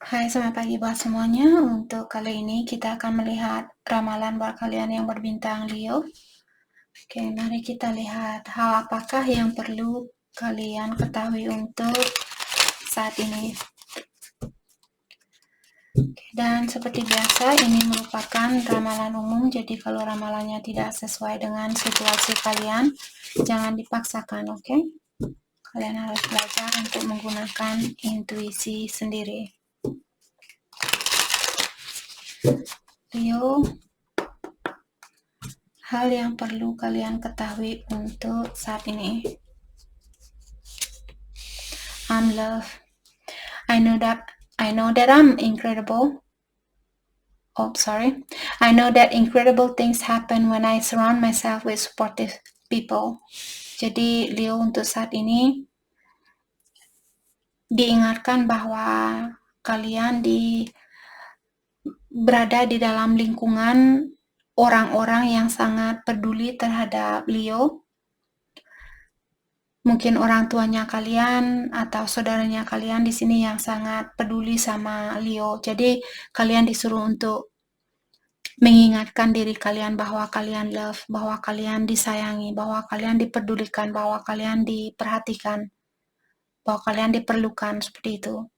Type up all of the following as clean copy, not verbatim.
Hai, selamat pagi buat semuanya. Untuk kali ini kita akan melihat ramalan buat kalian yang berbintang Leo. Oke, mari kita lihat hal apakah yang perlu kalian ketahui untuk saat ini. Dan seperti biasa, ini merupakan ramalan umum, jadi kalau ramalannya tidak sesuai dengan situasi kalian, jangan dipaksakan, oke? Kalian harus belajar untuk menggunakan intuisi sendiri. Leo, hal yang perlu kalian ketahui untuk saat ini. I'm love. I know that I'm incredible. I know that incredible things happen when I surround myself with supportive people. Jadi Leo untuk saat ini diingatkan bahwa kalian berada di dalam lingkungan orang-orang yang sangat peduli terhadap Leo. Mungkin orang tuanya kalian atau saudaranya kalian di sini yang sangat peduli sama Leo. Jadi kalian disuruh untuk mengingatkan diri kalian bahwa kalian love, bahwa kalian disayangi, bahwa kalian dipedulikan, bahwa kalian diperhatikan, bahwa kalian diperlukan, seperti itu.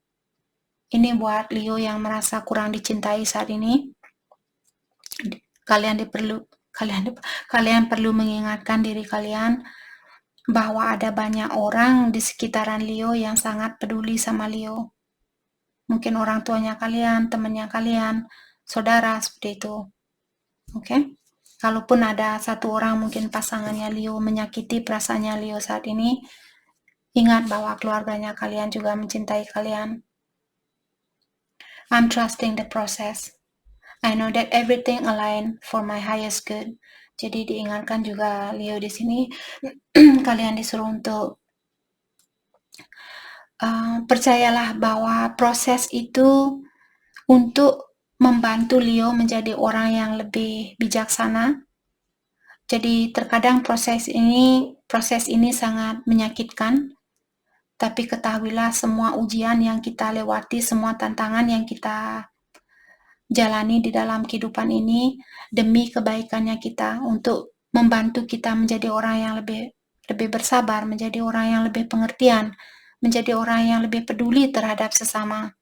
Ini buat Leo yang merasa kurang dicintai saat ini. Kalian perlu mengingatkan diri kalian bahwa ada banyak orang di sekitaran Leo yang sangat peduli sama Leo. Mungkin orang tuanya kalian, temannya kalian, saudara, seperti itu. Oke? Kalaupun ada satu orang mungkin pasangannya Leo menyakiti perasaannya Leo saat ini, ingat bahwa keluarganya kalian juga mencintai kalian. I'm trusting the process. I know that everything align for my highest good. Jadi diingatkan juga Leo di sini, kalian disuruh untuk percayalah bahwa proses itu untuk membantu Leo menjadi orang yang lebih bijaksana. Jadi terkadang proses ini sangat menyakitkan, tapi ketahuilah semua ujian yang kita lewati, semua tantangan yang kita jalani di dalam kehidupan ini demi kebaikannya kita, untuk membantu kita menjadi orang yang lebih bersabar, menjadi orang yang lebih pengertian, menjadi orang yang lebih peduli terhadap sesama,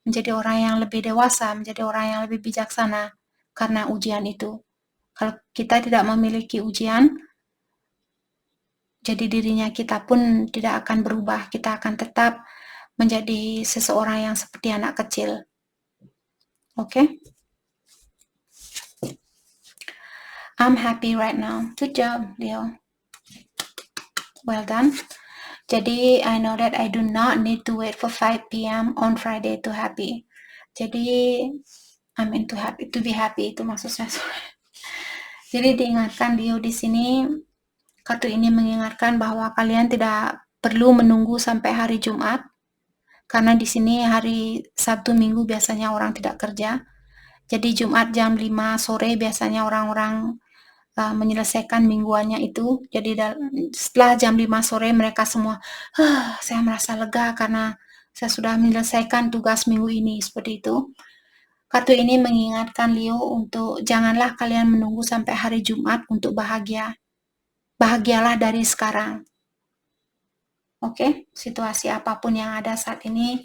menjadi orang yang lebih dewasa, menjadi orang yang lebih bijaksana karena ujian itu. Kalau kita tidak memiliki ujian, jadi dirinya kita pun tidak akan berubah. Kita akan tetap menjadi seseorang yang seperti anak kecil. Oke? I'm happy right now. Good job, Leo. Well done. Jadi, I know that I do not need to wait for 5 p.m. on Friday to happy. Jadi, I'm into happy, to be happy itu maksudnya. Jadi diingatkan Leo di sini, kartu ini mengingatkan bahwa kalian tidak perlu menunggu sampai hari Jumat, karena di sini hari Sabtu Minggu biasanya orang tidak kerja. Jadi Jumat jam 5 sore biasanya orang-orang menyelesaikan mingguannya itu. Jadi setelah jam 5 sore mereka semua, saya merasa lega karena saya sudah menyelesaikan tugas minggu ini, seperti itu. Kartu ini mengingatkan Leo untuk janganlah kalian menunggu sampai hari Jumat untuk bahagia. Bahagialah dari sekarang. Oke, situasi apapun yang ada saat ini,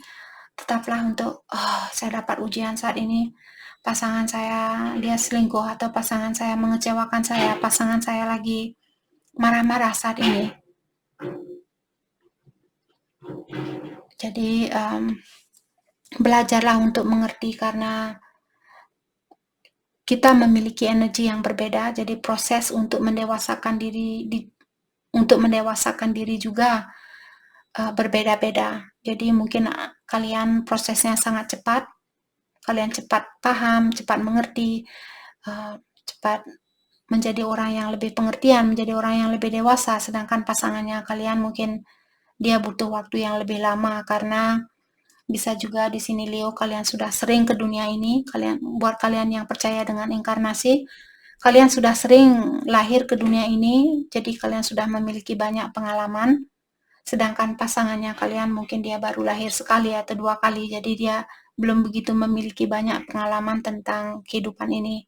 tetaplah untuk, saya dapat ujian saat ini, pasangan saya dia selingkuh, atau pasangan saya mengecewakan saya, pasangan saya lagi marah-marah saat ini. Jadi belajarlah untuk mengerti, karena kita memiliki energi yang berbeda. Jadi proses untuk mendewasakan diri juga berbeda-beda. Jadi mungkin kalian prosesnya sangat cepat, kalian cepat paham, cepat mengerti, cepat menjadi orang yang lebih pengertian, menjadi orang yang lebih dewasa, sedangkan pasangannya kalian mungkin dia butuh waktu yang lebih lama, karena bisa juga di sini Leo kalian sudah sering ke dunia ini. Buat kalian yang percaya dengan inkarnasi, kalian sudah sering lahir ke dunia ini, jadi kalian sudah memiliki banyak pengalaman. Sedangkan pasangannya kalian mungkin dia baru lahir sekali atau 2 kali, jadi dia belum begitu memiliki banyak pengalaman tentang kehidupan ini.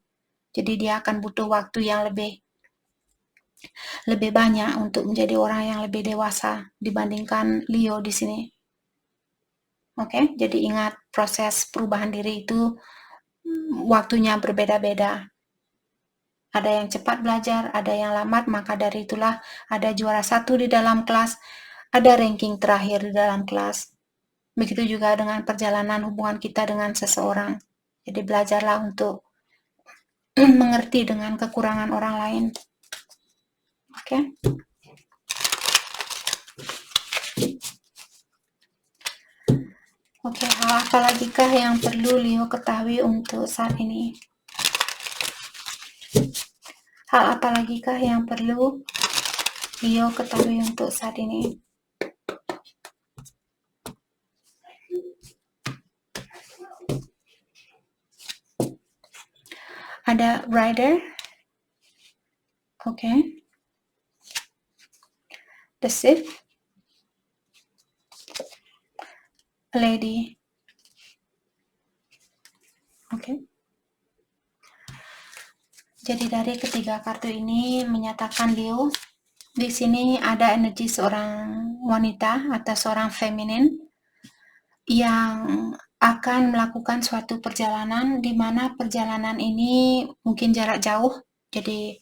Jadi dia akan butuh waktu yang lebih banyak untuk menjadi orang yang lebih dewasa dibandingkan Leo di sini. Oke, jadi ingat proses perubahan diri itu waktunya berbeda-beda. Ada yang cepat belajar, ada yang lambat, maka dari itulah ada juara 1 di dalam kelas, ada ranking terakhir di dalam kelas. Begitu juga dengan perjalanan hubungan kita dengan seseorang. Jadi belajarlah untuk mengerti dengan kekurangan orang lain. Oke. Oke, hal apa lagi kah yang perlu Leo ketahui untuk saat ini? Hal apa lagi kah yang perlu Leo ketahui untuk saat ini? Ada rider. Oke. The Sith. Lady. Oke. Jadi dari ketiga kartu ini menyatakan Leo, di sini ada energi seorang wanita atau seorang feminin yang akan melakukan suatu perjalanan di mana perjalanan ini mungkin jarak jauh, jadi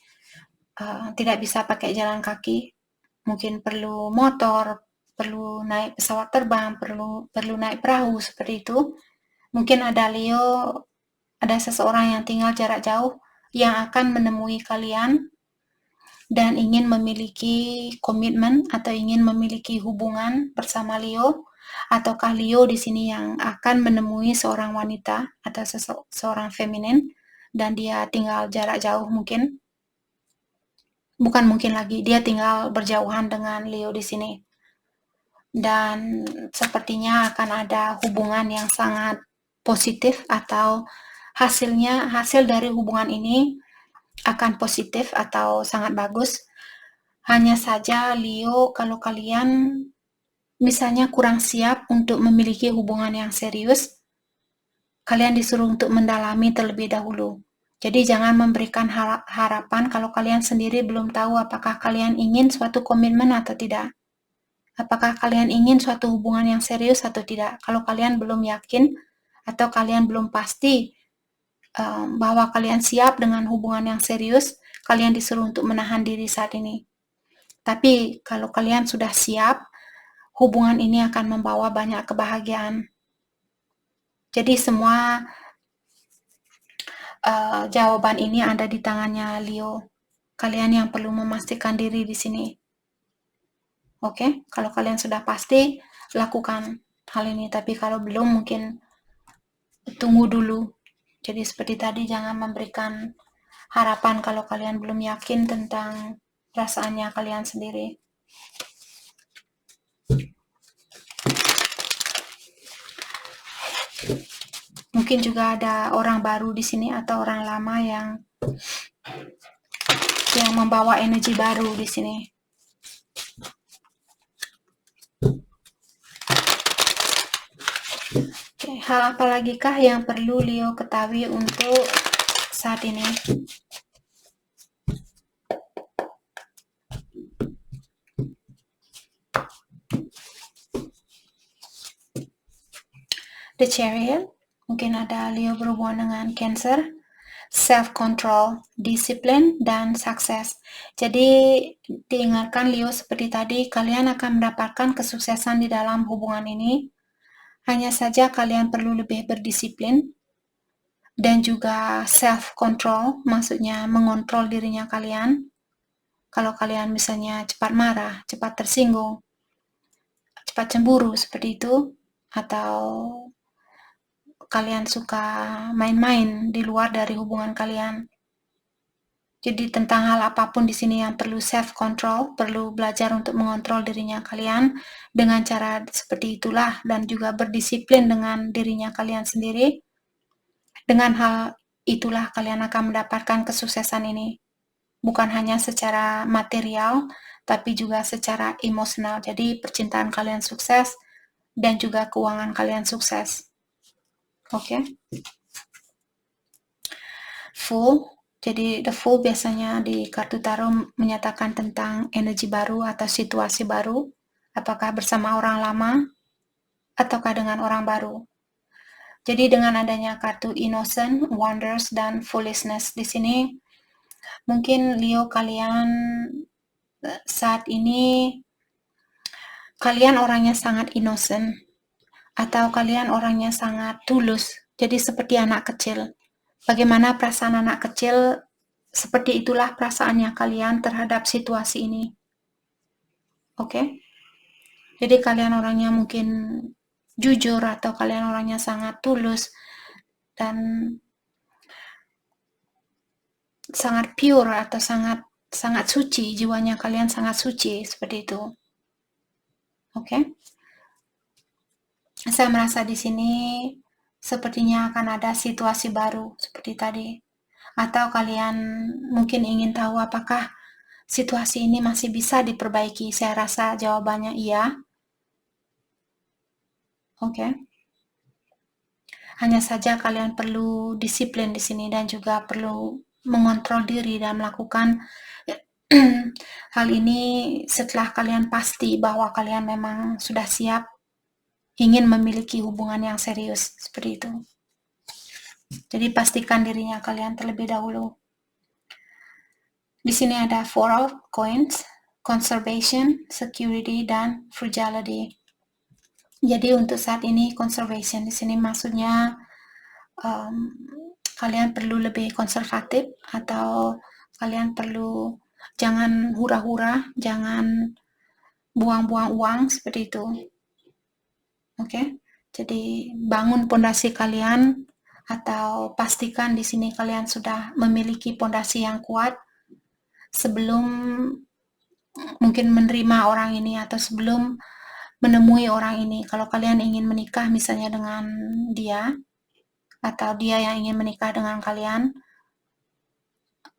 tidak bisa pakai jalan kaki, mungkin perlu motor, perlu naik pesawat terbang, perlu naik perahu seperti itu. Mungkin ada Leo, ada seseorang yang tinggal jarak jauh yang akan menemui kalian dan ingin memiliki komitmen atau ingin memiliki hubungan bersama Leo, ataukah Leo di sini yang akan menemui seorang wanita atau seorang feminin dan dia tinggal jarak jauh mungkin. Bukan mungkin lagi, dia tinggal berjauhan dengan Leo di sini. Dan sepertinya akan ada hubungan yang sangat positif atau hasil dari hubungan ini akan positif atau sangat bagus. Hanya saja Leo, kalau kalian misalnya kurang siap untuk memiliki hubungan yang serius, kalian disuruh untuk mendalami terlebih dahulu. Jadi jangan memberikan harapan kalau kalian sendiri belum tahu apakah kalian ingin suatu komitmen atau tidak. Apakah kalian ingin suatu hubungan yang serius atau tidak. Kalau kalian belum yakin atau kalian belum pasti bahwa kalian siap dengan hubungan yang serius, kalian disuruh untuk menahan diri saat ini. Tapi kalau kalian sudah siap, hubungan ini akan membawa banyak kebahagiaan. Jadi semua jawaban ini ada di tangannya Leo. Kalian yang perlu memastikan diri di sini. Oke, kalau kalian sudah pasti, lakukan hal ini. Tapi kalau belum, mungkin tunggu dulu. Jadi seperti tadi, jangan memberikan harapan kalau kalian belum yakin tentang perasaannya kalian sendiri. Mungkin juga ada orang baru di sini atau orang lama yang membawa energi baru di sini. Oke, hal apa lagi kah yang perlu Leo ketahui untuk saat ini? The Chariot, mungkin ada Leo berhubungan dengan Cancer, self-control, disiplin, dan sukses. Jadi diingatkan Leo seperti tadi, kalian akan mendapatkan kesuksesan di dalam hubungan ini. Hanya saja kalian perlu lebih berdisiplin dan juga self-control, maksudnya mengontrol dirinya kalian. Kalau kalian misalnya cepat marah, cepat tersinggung, cepat cemburu seperti itu, atau kalian suka main-main di luar dari hubungan kalian. Jadi tentang hal apapun di sini yang perlu self-control, perlu belajar untuk mengontrol dirinya kalian dengan cara seperti itulah, dan juga berdisiplin dengan dirinya kalian sendiri. Dengan hal itulah kalian akan mendapatkan kesuksesan ini. Bukan hanya secara material, tapi juga secara emosional. Jadi percintaan kalian sukses dan juga keuangan kalian sukses. Oke. Full. Jadi the Fool biasanya di kartu tarot menyatakan tentang energi baru atau situasi baru, apakah bersama orang lama ataukah dengan orang baru. Jadi dengan adanya kartu Innocent, Wonders, dan Foolishness di sini, mungkin Leo kalian saat ini kalian orangnya sangat innocent atau kalian orangnya sangat tulus. Jadi seperti anak kecil. Bagaimana perasaan anak kecil, seperti itulah perasaannya kalian terhadap situasi ini. Oke? Jadi kalian orangnya mungkin jujur atau kalian orangnya sangat tulus dan sangat pure atau sangat suci, jiwanya kalian sangat suci seperti itu. Oke? Saya merasa di sini sepertinya akan ada situasi baru seperti tadi. Atau kalian mungkin ingin tahu apakah situasi ini masih bisa diperbaiki. Saya rasa jawabannya iya. Oke. Hanya saja kalian perlu disiplin di sini dan juga perlu mengontrol diri dan melakukan hal ini setelah kalian pasti bahwa kalian memang sudah siap ingin memiliki hubungan yang serius seperti itu. Jadi pastikan dirinya kalian terlebih dahulu. Di sini ada Four of Coins, Conservation, Security, dan Frugality. Jadi untuk saat ini conservation di sini maksudnya kalian perlu lebih konservatif atau kalian perlu jangan hura-hura, jangan buang-buang uang seperti itu. Oke? Jadi bangun pondasi kalian atau pastikan di sini kalian sudah memiliki pondasi yang kuat sebelum mungkin menerima orang ini atau sebelum menemui orang ini. Kalau kalian ingin menikah misalnya dengan dia atau dia yang ingin menikah dengan kalian,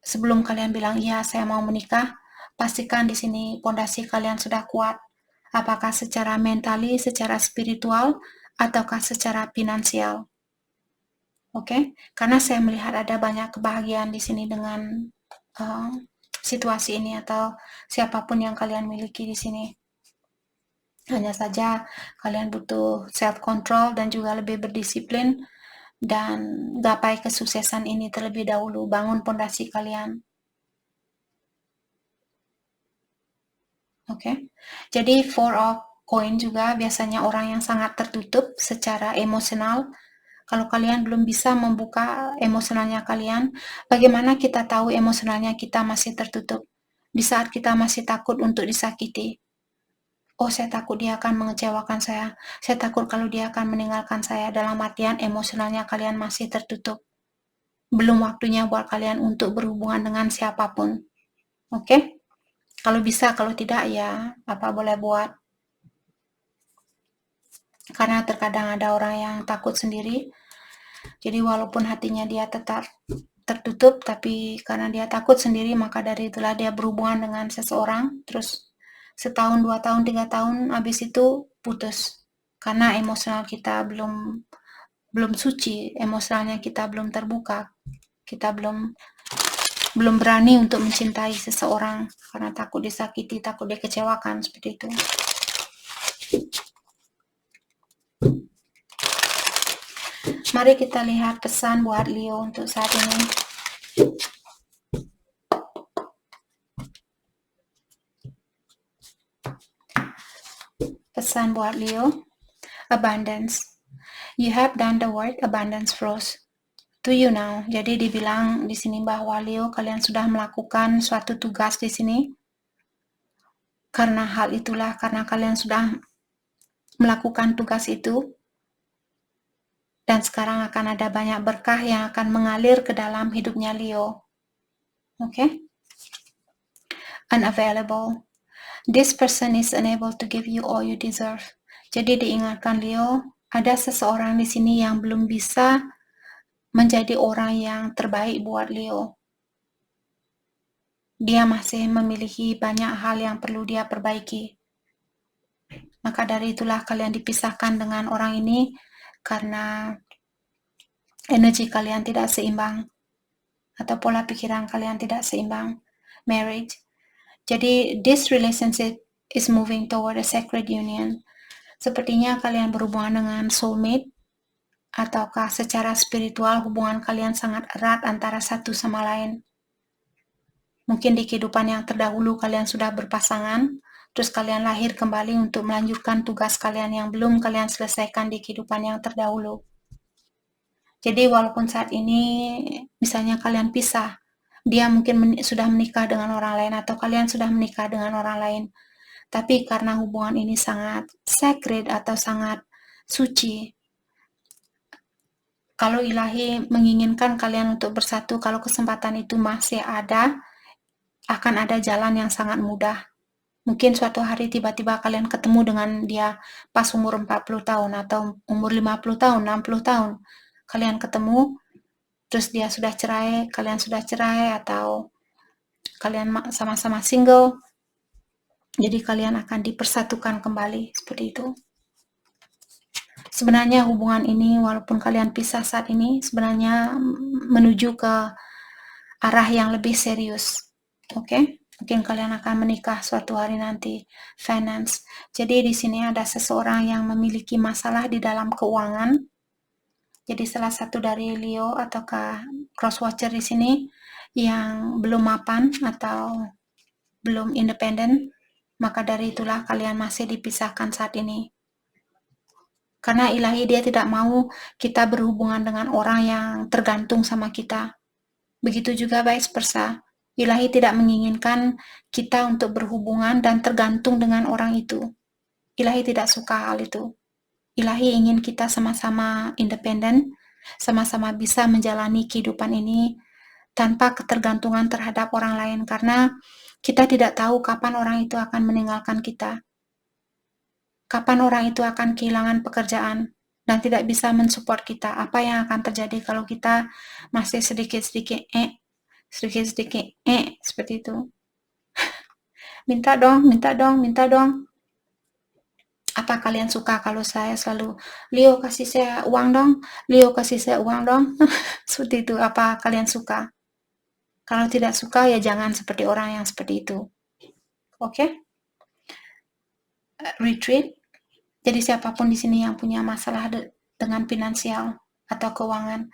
sebelum kalian bilang iya saya mau menikah, pastikan di sini pondasi kalian sudah kuat. Apakah secara mentali, secara spiritual, ataukah secara finansial. Oke? Karena saya melihat ada banyak kebahagiaan di sini dengan situasi ini atau siapapun yang kalian miliki di sini. Hanya saja kalian butuh self-control dan juga lebih berdisiplin dan gapai kesuksesan ini terlebih dahulu. Bangun pondasi kalian. Oke. Jadi Four of Coin juga biasanya orang yang sangat tertutup secara emosional. Kalau kalian belum bisa membuka emosionalnya kalian, bagaimana kita tahu emosionalnya kita masih tertutup? Di saat kita masih takut untuk disakiti. Oh, saya takut dia akan mengecewakan saya. Saya takut kalau dia akan meninggalkan saya. Dalam artian emosionalnya kalian masih tertutup. Belum waktunya buat kalian untuk berhubungan dengan siapapun. Oke? Kalau bisa, kalau tidak ya apa boleh buat. Karena terkadang ada orang yang takut sendiri. Jadi walaupun hatinya dia tetap tertutup, tapi karena dia takut sendiri, maka dari itulah dia berhubungan dengan seseorang, terus setahun, 2 tahun, 3 tahun, habis itu putus. Karena emosional kita belum suci, emosionalnya kita belum terbuka, kita belum berani untuk mencintai seseorang karena takut disakiti, takut dikecewakan, seperti itu. Mari kita lihat pesan buat Leo untuk saat ini. Pesan buat Leo, abundance. You have done the work, abundance flows to you now. Jadi dibilang di sini bahwa Leo kalian sudah melakukan suatu tugas di sini. Karena hal itulah, karena kalian sudah melakukan tugas itu, dan sekarang akan ada banyak berkah yang akan mengalir ke dalam hidupnya Leo. Oke? Unavailable. This person is unable to give you all you deserve. Jadi diingatkan Leo, ada seseorang di sini yang belum bisa menjadi orang yang terbaik buat Leo. Dia masih memiliki banyak hal yang perlu dia perbaiki. Maka dari itulah kalian dipisahkan dengan orang ini karena energi kalian tidak seimbang atau pola pikiran kalian tidak seimbang. Marriage. Jadi this relationship is moving toward a sacred union. Sepertinya kalian berhubungan dengan soulmate, ataukah secara spiritual hubungan kalian sangat erat antara satu sama lain. Mungkin di kehidupan yang terdahulu kalian sudah berpasangan, terus kalian lahir kembali untuk melanjutkan tugas kalian yang belum kalian selesaikan di kehidupan yang terdahulu. Jadi walaupun saat ini misalnya kalian pisah, dia mungkin sudah menikah dengan orang lain atau kalian sudah menikah dengan orang lain, tapi karena hubungan ini sangat sacred atau sangat suci, kalau ilahi menginginkan kalian untuk bersatu, kalau kesempatan itu masih ada, akan ada jalan yang sangat mudah. Mungkin suatu hari tiba-tiba kalian ketemu dengan dia pas umur 40 tahun atau umur 50 tahun, 60 tahun. Kalian ketemu, terus dia sudah cerai, kalian sudah cerai, atau kalian sama-sama single. Jadi kalian akan dipersatukan kembali, seperti itu. Sebenarnya hubungan ini, walaupun kalian pisah saat ini, sebenarnya menuju ke arah yang lebih serius. Oke? Mungkin kalian akan menikah suatu hari nanti. Finance. Jadi di sini ada seseorang yang memiliki masalah di dalam keuangan. Jadi salah satu dari Leo ataukah crosswatcher di sini yang belum mapan atau belum independen, maka dari itulah kalian masih dipisahkan saat ini. Karena ilahi dia tidak mau kita berhubungan dengan orang yang tergantung sama kita. Begitu juga vice versa. Ilahi tidak menginginkan kita untuk berhubungan dan tergantung dengan orang itu. Ilahi tidak suka hal itu. Ilahi ingin kita sama-sama independen, sama-sama bisa menjalani kehidupan ini tanpa ketergantungan terhadap orang lain, karena kita tidak tahu kapan orang itu akan meninggalkan kita. Kapan orang itu akan kehilangan pekerjaan dan tidak bisa mensupport kita. Apa yang akan terjadi kalau kita masih sedikit-sedikit seperti itu. Minta dong, minta dong, minta dong. Apa kalian suka kalau saya selalu, Leo kasih saya uang dong, Leo kasih saya uang dong. Seperti itu. Apa kalian suka? Kalau tidak suka ya jangan seperti orang yang seperti itu. Oke? Retreat. Jadi siapapun di sini yang punya masalah dengan finansial atau keuangan,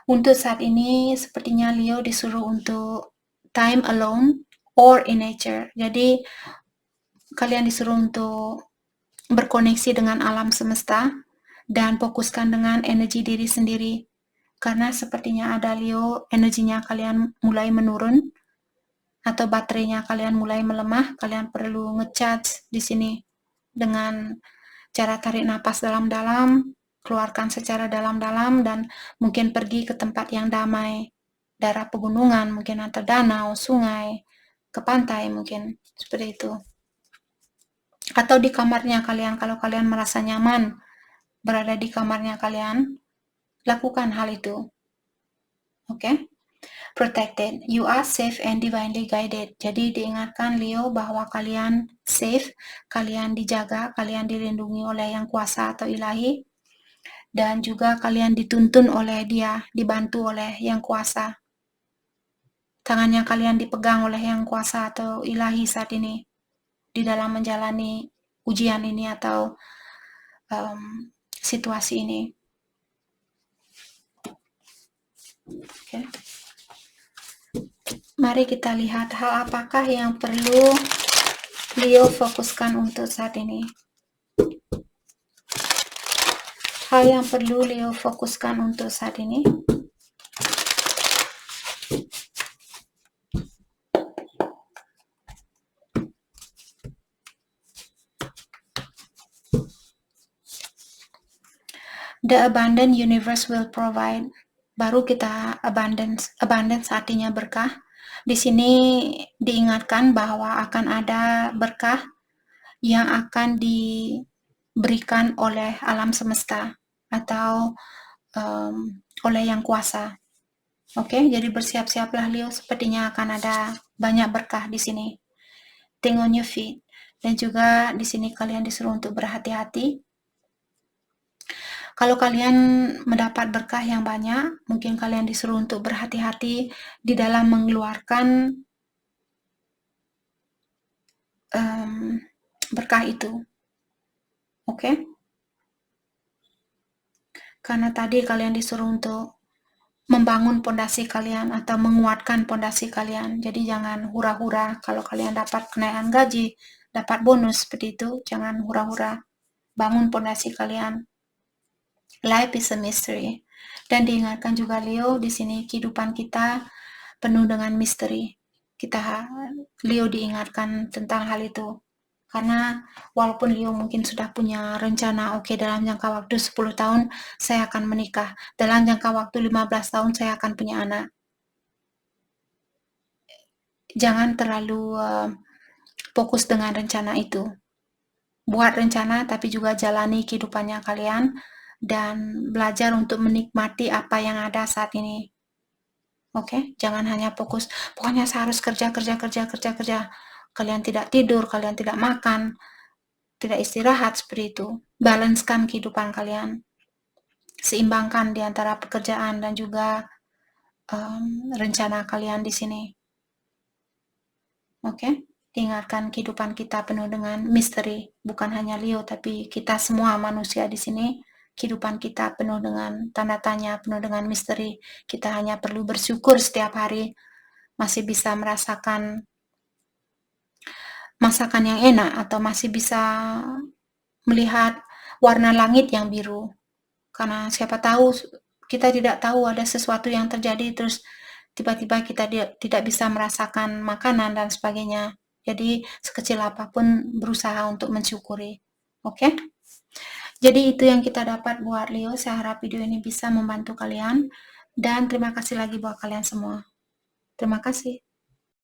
untuk saat ini sepertinya Leo disuruh untuk time alone or in nature. Jadi kalian disuruh untuk berkoneksi dengan alam semesta dan fokuskan dengan energi diri sendiri. Karena sepertinya ada Leo, energinya kalian mulai menurun atau baterainya kalian mulai melemah. Kalian perlu ngecharge di sini dengan cara tarik napas dalam-dalam, keluarkan secara dalam-dalam, dan mungkin pergi ke tempat yang damai, daerah pegunungan mungkin, atau danau, sungai, ke pantai mungkin, seperti itu. Atau di kamarnya kalian, kalau kalian merasa nyaman berada di kamarnya kalian, lakukan hal itu. Oke? Protected. You are safe and divinely guided. Jadi diingatkan Leo bahwa kalian safe, kalian dijaga, kalian dilindungi oleh yang kuasa atau ilahi, dan juga kalian dituntun oleh dia, dibantu oleh yang kuasa. Tangannya kalian dipegang oleh yang kuasa atau ilahi saat ini di dalam menjalani ujian ini atau situasi ini. Okay. Mari kita lihat hal apakah yang perlu Leo fokuskan untuk saat ini. Hal yang perlu Leo fokuskan untuk saat ini. The abundant universe will provide. Baru kita abundance. Abundance artinya berkah. Di sini diingatkan bahwa akan ada berkah yang akan diberikan oleh alam semesta atau oleh yang kuasa. Oke, jadi bersiap-siaplah Leo, sepertinya akan ada banyak berkah di sini. Think on your feet. Dan juga di sini kalian disuruh untuk berhati-hati. Kalau kalian mendapat berkah yang banyak, mungkin kalian disuruh untuk berhati-hati di dalam mengeluarkan berkah itu. Oke? Karena tadi kalian disuruh untuk membangun pondasi kalian atau menguatkan pondasi kalian. Jadi jangan hura-hura kalau kalian dapat kenaikan gaji, dapat bonus seperti itu, jangan hura-hura. Bangun pondasi kalian. Life is a mystery. Dan diingatkan juga Leo, di sini kehidupan kita penuh dengan misteri. Leo diingatkan tentang hal itu. Karena walaupun Leo mungkin sudah punya rencana, oke, dalam jangka waktu 10 tahun saya akan menikah. Dalam jangka waktu 15 tahun saya akan punya anak. Jangan terlalu fokus dengan rencana itu. Buat rencana tapi juga jalani kehidupannya kalian dan belajar untuk menikmati apa yang ada saat ini. Oke, jangan hanya fokus, pokoknya saya harus kerja. Kalian tidak tidur, kalian tidak makan, tidak istirahat seperti itu. Balancekan kehidupan kalian. Seimbangkan di antara pekerjaan dan juga rencana kalian di sini. Oke? Diingatkan kehidupan kita penuh dengan misteri. Bukan hanya Leo, tapi kita semua manusia di sini. Kehidupan kita penuh dengan tanda tanya, penuh dengan misteri. Kita hanya perlu bersyukur setiap hari masih bisa merasakan masakan yang enak atau masih bisa melihat warna langit yang biru. Karena siapa tahu, kita tidak tahu ada sesuatu yang terjadi terus tiba-tiba kita tidak bisa merasakan makanan dan sebagainya. Jadi sekecil apapun berusaha untuk mensyukuri. Oke? Jadi itu yang kita dapat buat Leo. Saya harap video ini bisa membantu kalian. Dan terima kasih lagi buat kalian semua. Terima kasih.